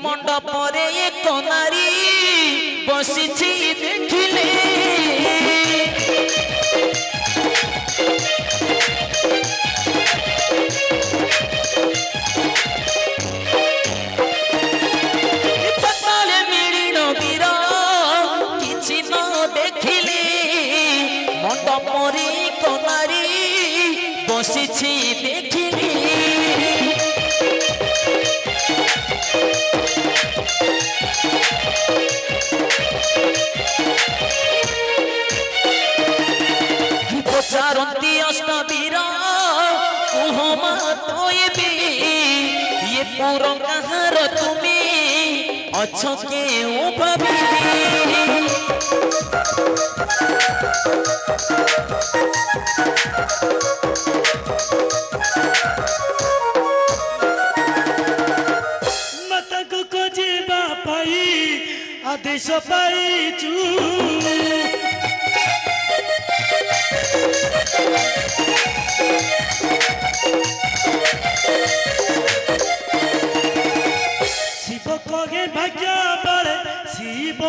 मंडपरे एक नारी बसिछि देखिले मंडपरे एक नारी बसिछि देखिले पचारती अष्टवीर कुहमा तोयबे ये पूरा कहार तुम्हें अच्छो के भाभी माता को खोजेबा पाई आदेश पाइछु शिव कहे भाग्य बड़े शिव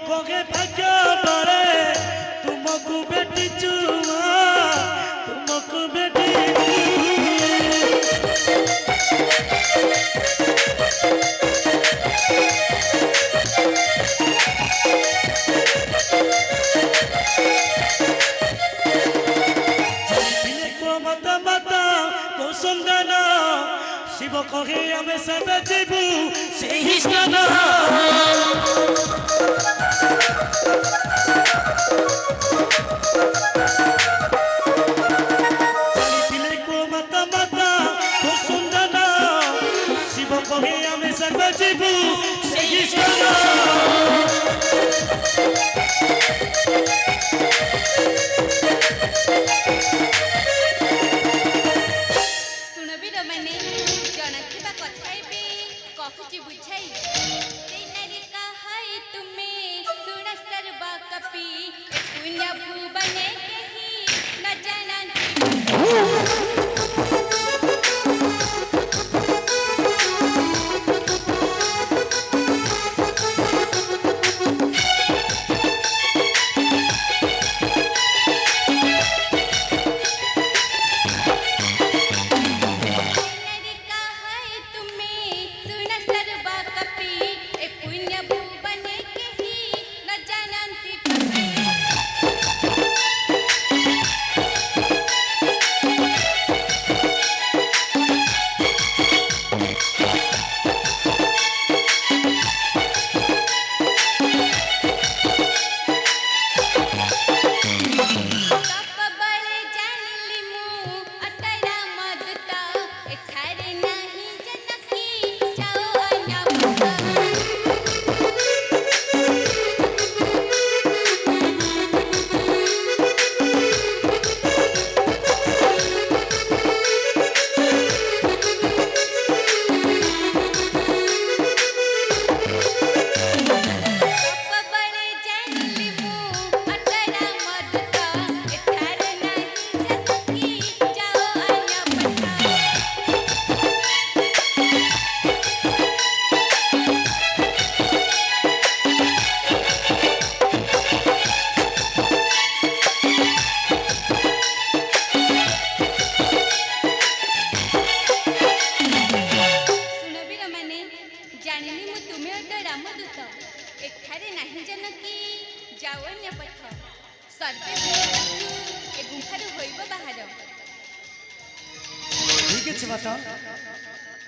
कहे भाग्य बड़े तुमको बेटी चुआ तुमको बेटी माता माता तो सुंदर शिव कहे हमें सब जीवु से ही स्नान माता माता तो सुंदर शिव कहे हमें सब जीवु से ही स्नान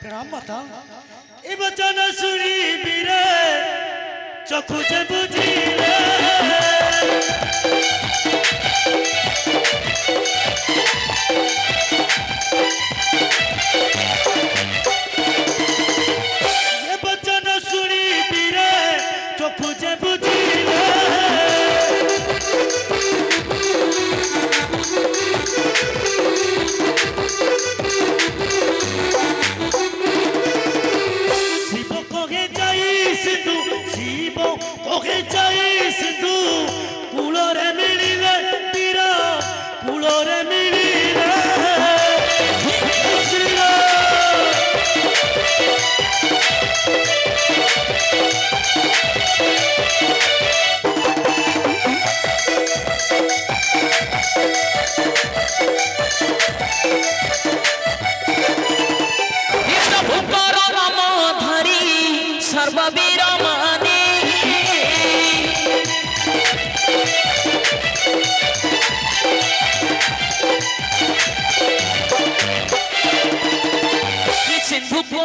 प्रणाम माता ए बचन सुनी बीरे चखु जे बुझिले ए बचन सुनी बीरे चखु जे बुझिले सिंधु कूलरे मिलिले पीरा कूलरे मिली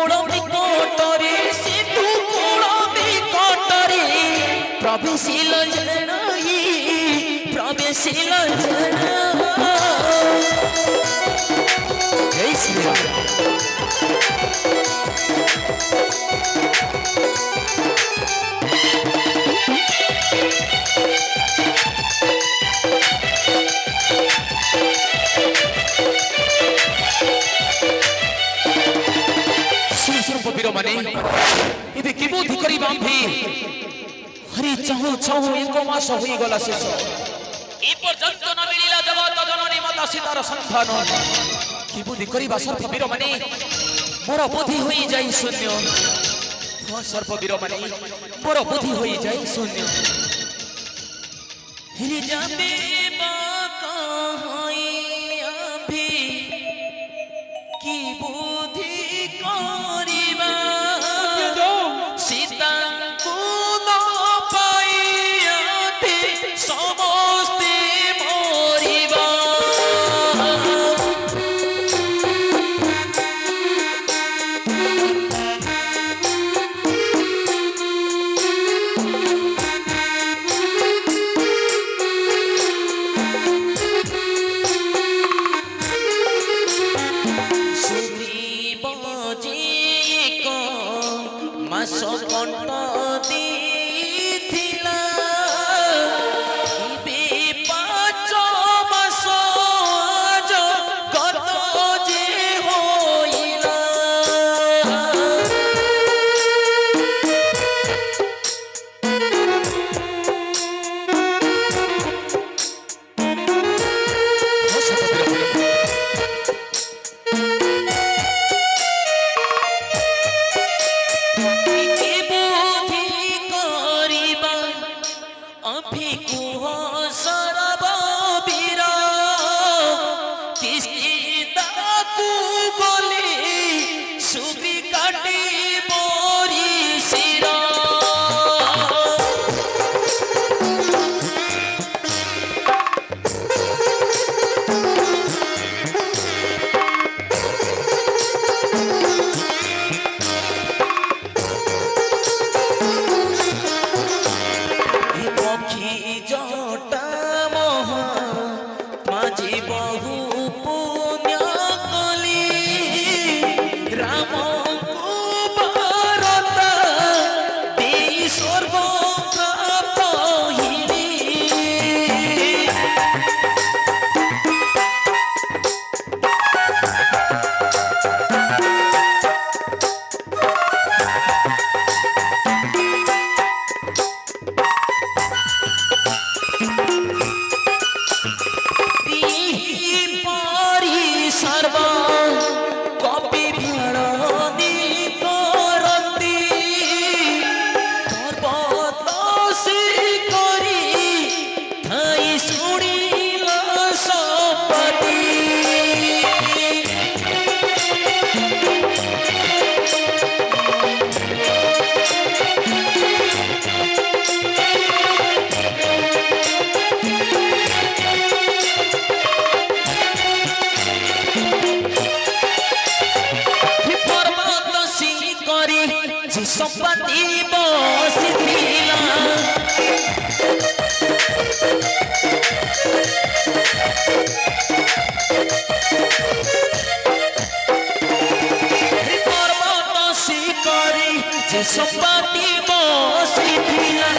কোল নিকটরে সিন্ধু কোল নিকটরে প্রবেশিল জনাই প্রবেশিল জয় শ্রীরাম। বীর মানে এবে কি বুদ্ধি করি বাম্ভি হরি চাহু চাহু এক মাস হয়ে গলা শেষ এ পর্যন্ত না মিলিলা জগত জননী মাতা সীতার সন্ধান কি বুদ্ধি করিবা সর্প বীর মানে মোর বুদ্ধি হয়ে যাই শূন্য সর্প বীর মানে মোর বুদ্ধি হয়ে যাই শূন্য হরি যাবে বা কাহাইয়া ভি কি বুদ্ধি করিবা সীতাঙ্কু ন পাইয়াতে সমস্তে মরিবা মাস কণ্ঠ দিথিলা ইবে পাঁচ মাস গত যে হইলা সম্পত্তি বসিলা পর্বত শিকরি যে সম্পত্তি বসিলা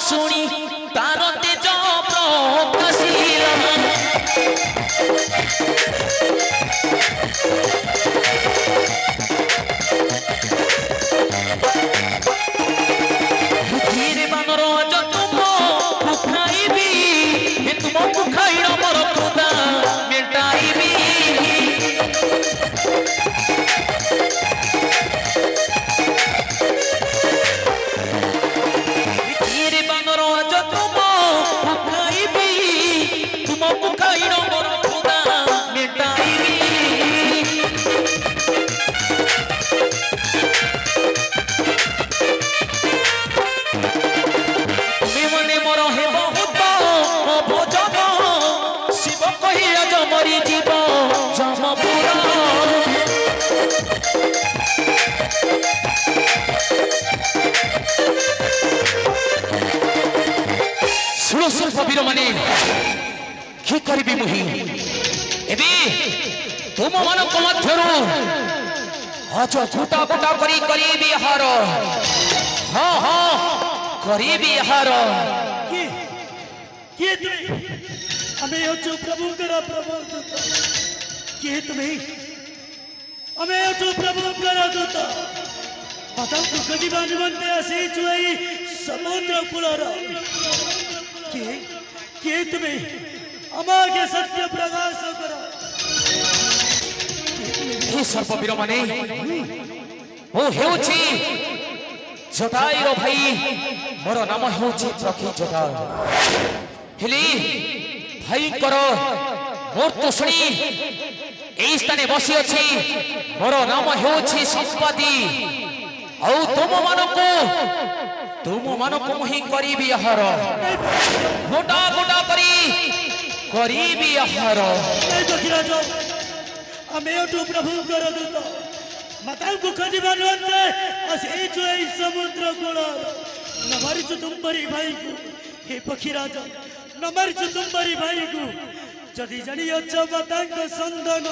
শুনি তার তেজ প্রকাশ ବୀର ମାନେ କି କରିବି ମୁହିଁ ଏବେ ତୁମ ମାନଙ୍କ ମଧ୍ୟରୁ আজ গোটা গোটা করি করিবি হার হ্যাঁ হ্যাঁ করিবি হার किए तुम्हें हमें जो प्रभु करा प्रभु दूता किए तुम्हें हमें जो प्रभु करा दूता बताओ तू कदी बांध बनते ऐसे चुई समुद्र कुलारा किए तुम्हें हमारे सत्य प्रकाश करा हे सर्पवीर माने ओ हेउछि जटायुर भाई मोर नाम हेउछि प्रखी जटा हेली भाई करो मोर तो सुनी एई स्थाने बसी अछि मोर नाम हेउछि संपत्ति औ तुम मानको मुहि करिबि आहार गोटा गोटा करिबि आहार हमें तो प्रभु कर दूता माता को खजी बनवंते असे जो इस समुद्र कोला नमारी जो तुम्हारी भाई को हे पक्षी राजा नमारी जो तुम्हारी भाई को जदि जड़ी अच्छा माता को संधान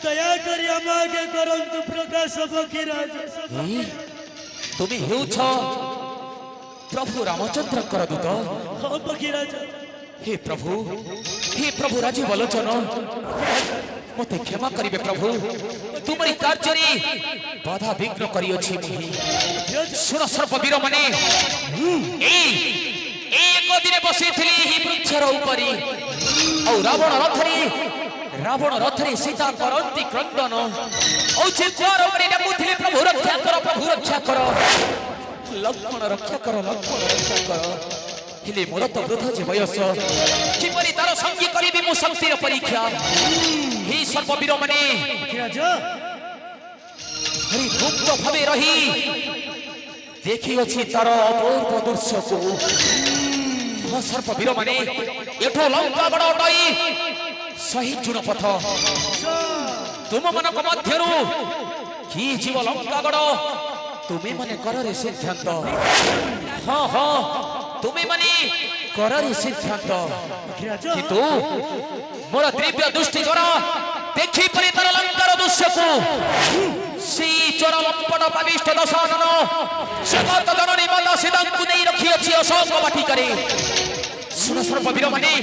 दया करी आगे करंतु प्रकाश पक्षी राजा तुम्हें हेउछ प्रभु रामचंद्र कर दूत हाँ पक्षी राजा हे प्रभु राजी बलोचन मते क्षमा करिवे प्रभु तुमरी कार्य बाधा विघ्न करी अछि मुहि सुन सर्पवीर माने एक दिन बसिथिली ही वृक्षर उपरी औ रावण रथरे सीता करंती क्रंदन औ चित्कार उपरे डाकुथिले प्रभु रक्षा कर लक्ष्मण रक्षा कर हेले मोर तो वृद्ध जे बयस किपरि तार संगी करिबि मु शक्तिर परीक्षा हे सर्पवीर माने हरि गुप्त भावे रही देखि अछि तार अपूर्व दृश्य को हो सर्पवीर माने एठो लंका बड़ अटई सही चुन पथ तुम मनक मध्यरु की जीव लंका गड़ तुमे माने कररे सिद्धांत हां हां तुमे माने कररे सिद्धांत किंतु मोर दिव्य दृष्टि द्वारा देखि परि तर लंकार दृश्य को सी चोर लंपट पाविष्ट दशानन जगत जननी माता सीता को नहीं रखी अछि अशोक बाटी करे सुन सर्पवीर माने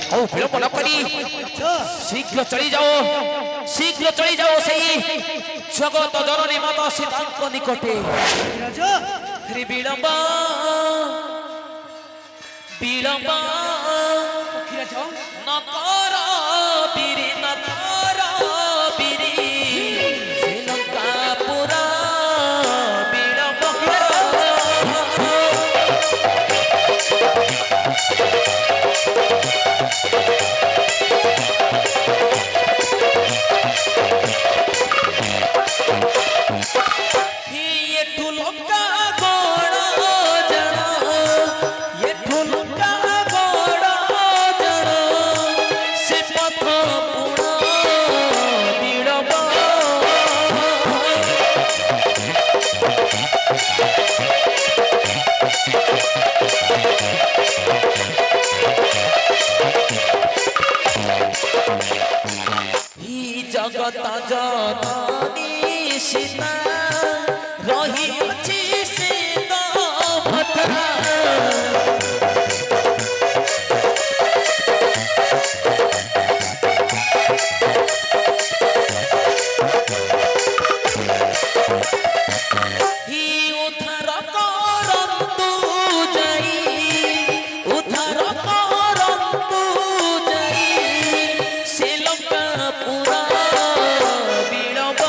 औ विलंब न करी शीघ्र चली जाओ सही जगत जननी माता सीता को निकटे हरि विलंब न कर बीरी न कर बीरी श्रीलंका पुरा विलंब ये ठुलंका गोड़ जड़ा ये ठुलंका गोड़ जड़ा से पथ पुरा विलंब जगत जननी सीता रही अछि सीता भद्रा ही उद्धार करन्तु जाई उद्धार करन्तु जाई श्रीलंका पुरा विलंब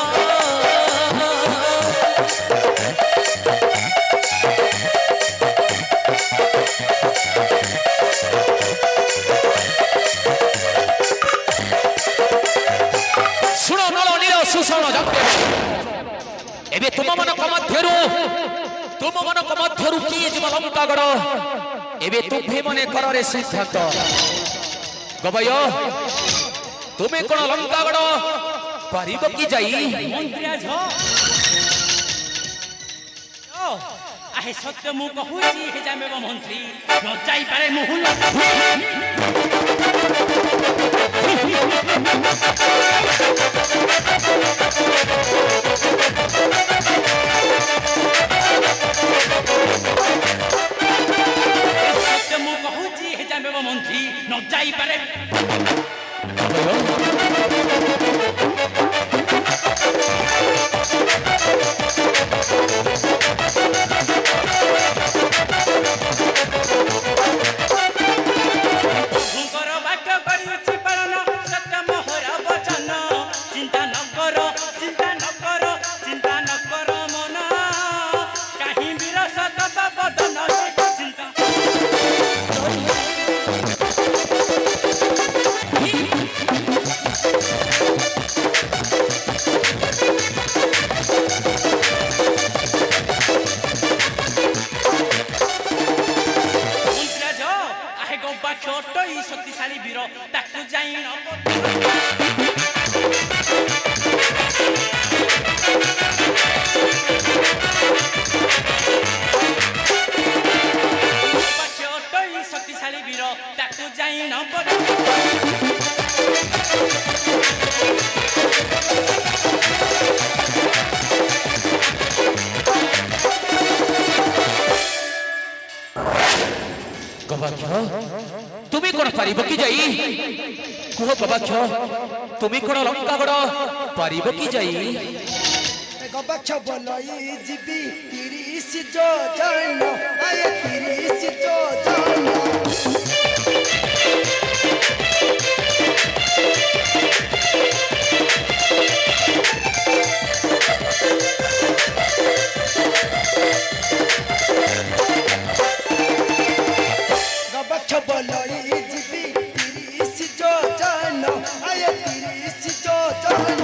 सुनो नल नील सुषण जाते एबे तुम मनक मध्यरु किए जीव लंका गड़ एबे तुम्हे मने कररे सिद्धांत गवय तुमे कोन लंका गड़ पारिब की जाई আহে সত্য মু কহুছি হে যামেব মন্ত্রী ন যাই পারে মুহুল সত্য মু কহুছি হে যামেব মন্ত্রী ন যাই পারে শক্তিশালী বীর তাকে যাই শক্তিশালী বীর তাকে যাই গবাক্ষ তুমি কোন পারিব কি যাই কুহ গবাক্ষ তুমি কোন লঙ্কাগড় পারিব কি যাই গবাক্ষ বলই জিবি 30 যোজন আয়ে 30 যোজন গবাক্ষ বলই জিবি 30 যোজন আয়ে 30 যোজন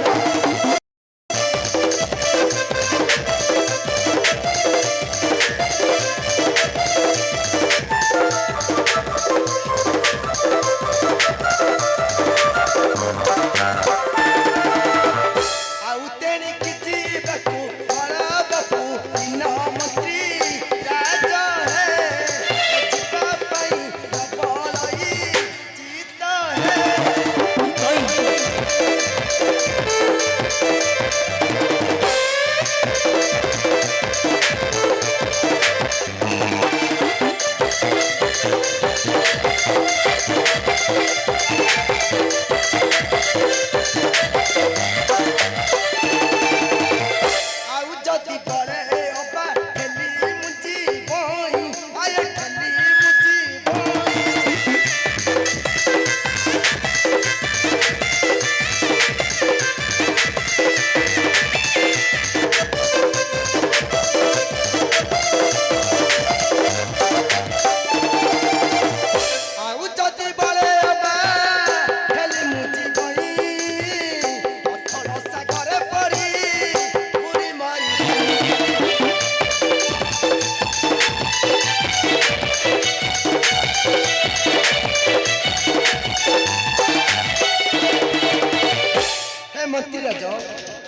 ମନ୍ତ୍ରୀ ରାଜ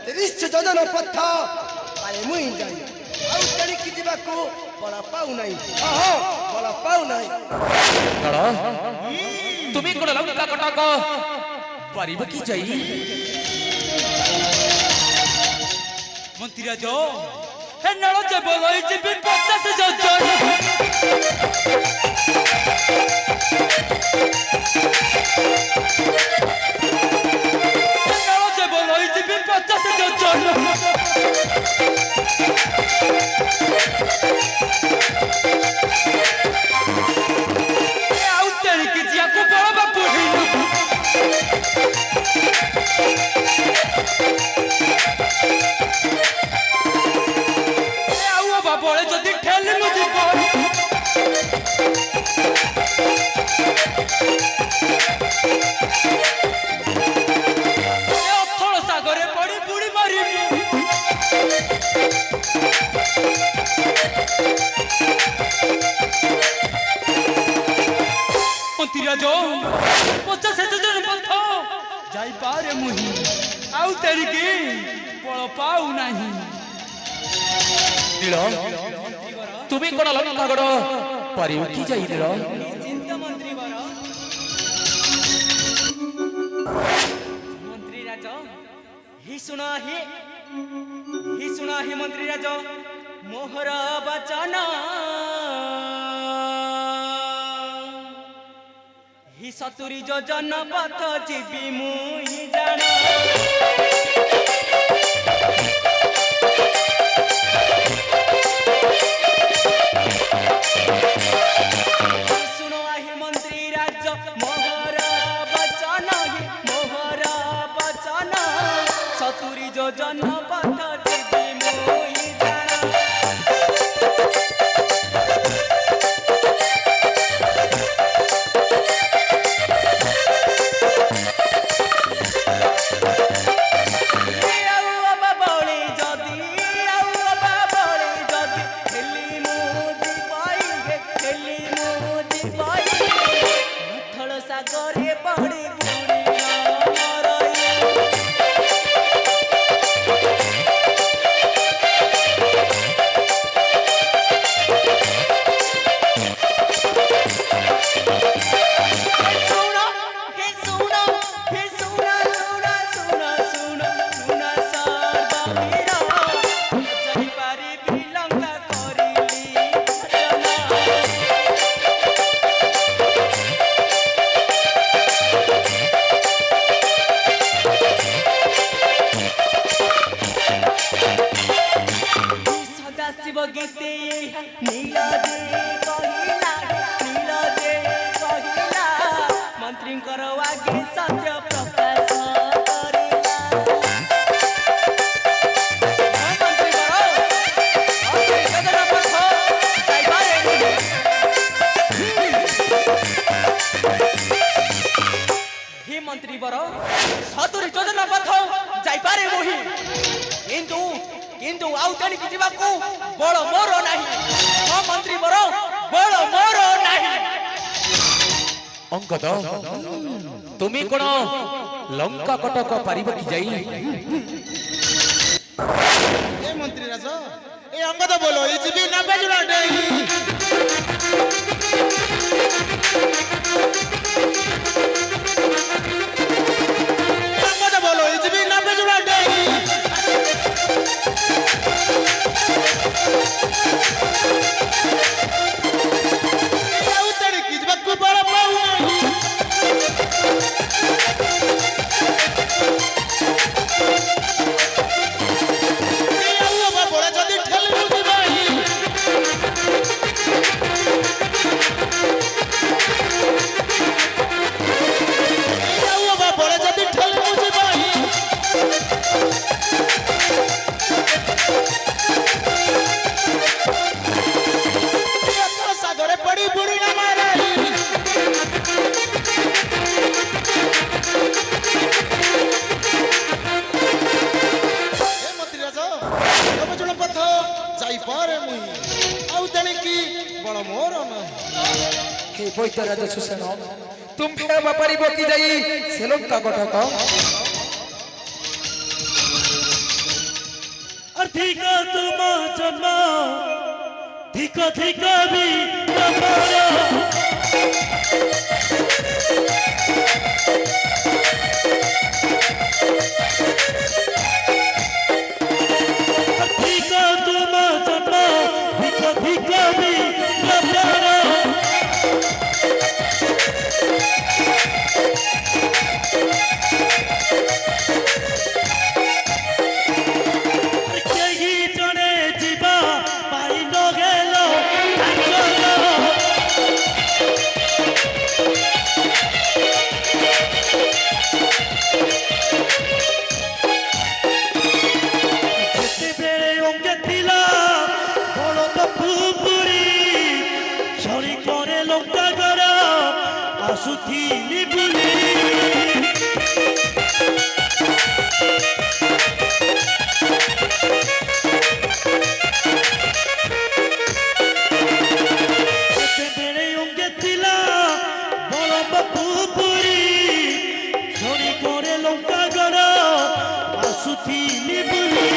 30 ଯୋଜନ ପଥ ଆରେ ମୁଇଁ ଯାଇ ଆଉ ତେଣିକି ଯିବାକୁ ବଳ ପାଉନାହିଁ ବଳ ପାଉନାହିଁ তুমি কোন লঙ্কা কটক পারিব কি যাই মন্ত্রী রাজ হে নল যে বলই জিবি 50 যোজন বলই জিবি 50 যোজন আউ তেরিকি জিয়াকু বড়বা পড়িল আউ বাবা বলে যদি ঠেলি মু দিব সাগরে পড়ি বুড়ি মারিবি মন্ত্রী রাজ 50 জন পথ যাই পারে মুহি আউ তেরিকি বল পাউ নাহি নীল তুমি কোন লঙ্কাগড় পারিও কি যাইনির চিন্তা মন্ত্রী বর মন্ত্রী রাজ হি শুনা হি মন্ত্রী রাজ মোহর বচন হি 70 যোজন পথ ଯିବି ମୁଇଁ ଜାଣ জনপথ ଯିବି ମୁଇଁ ଜାଣ ସାଗରେ ପଡ଼ି গীতে নীল দে কহিলা মন্ত্রীଙ୍କର আগে সত্য প্রকাশ মন্ত্রী বর 70 যোজন পথ যাইপারে মোহি কিন্তু আউ তেଣିକି ଯିବାକୁ বড় মোর নাই মন্ত্রী বর বড় মোর নাই অঙ্গদ তুমি কোন লঙ্কা কটক পারিব কি যাই এ মন্ত্রী রাজ এ অঙ্গদ বলো এই জিবি না বেজুড়া দেই অঙ্গদ বলো এই জিবি না বেজুড়া দেই সাগরে পড়ি বুড়ি না মারাই মন্ত্রী রাজ তবে জোড় পথ যাই পারে মুই আউ তেଣିକି বড় মোর না হে বৈদ্যরাজ সুসেন তুমি পারিব কি যাই সে লঙ্কা কটক अर्थिक तुम जन्म धिक धिक भी नमरा अर्थिक तुम जन्म धिक धिक भी नमरा আসুথিলি বুলি সেবেরে অঙ্গে ଥିଲା বড় বাপু পুরি ঝড়ি করে লঙ্কা গড় আসুথিলি বুলি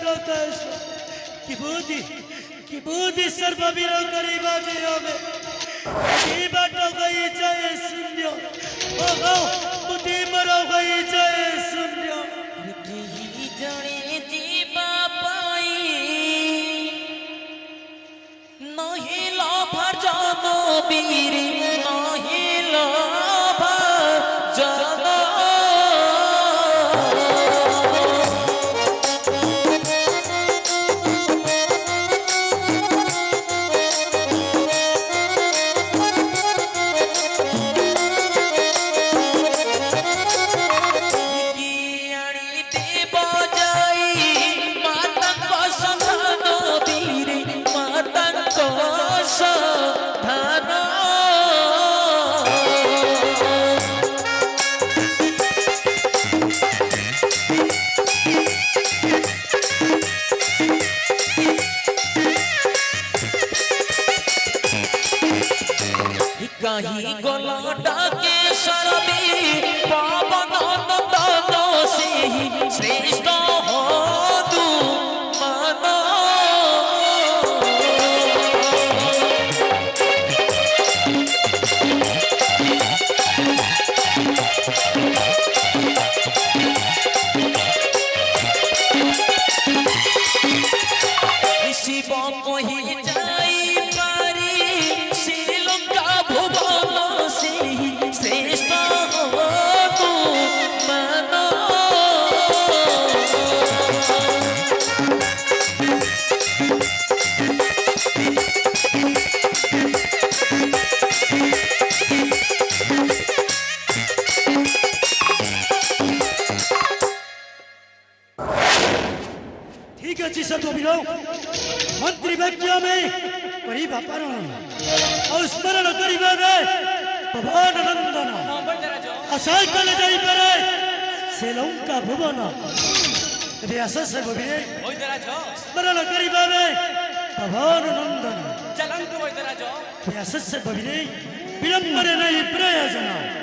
प्रकाश कि बुद्धि सर्ववीर करिबा जे हमें बुद्धि बाट गई जाए शून्य ओ बुद्धि मर गई जाए शून्य केही जणे जीवा पाई नहीं लाभा जानो वीर नहीं लाभा जानो कहीं गोला डाके सरबी पावन नंदन से ही श्रेष्ठ हो तू मानो शिव को ही जाई पारी श्रीलंका भुवन से ही श्रेष्ठ हो तू मानो ठीक है जी सर्ववीरों मंत्री वाक्य में परी बापारण और स्मरण करिबा में भगवान नंदन आशय कल जाई परे श्रीलंका भुवन रे आशा सर्ववीरे स्मरण करिबा में भगवान नंदन चलन तो इधर आ जाओ रे आशा सर्ववीरे विलंबरे नहीं प्रयोजन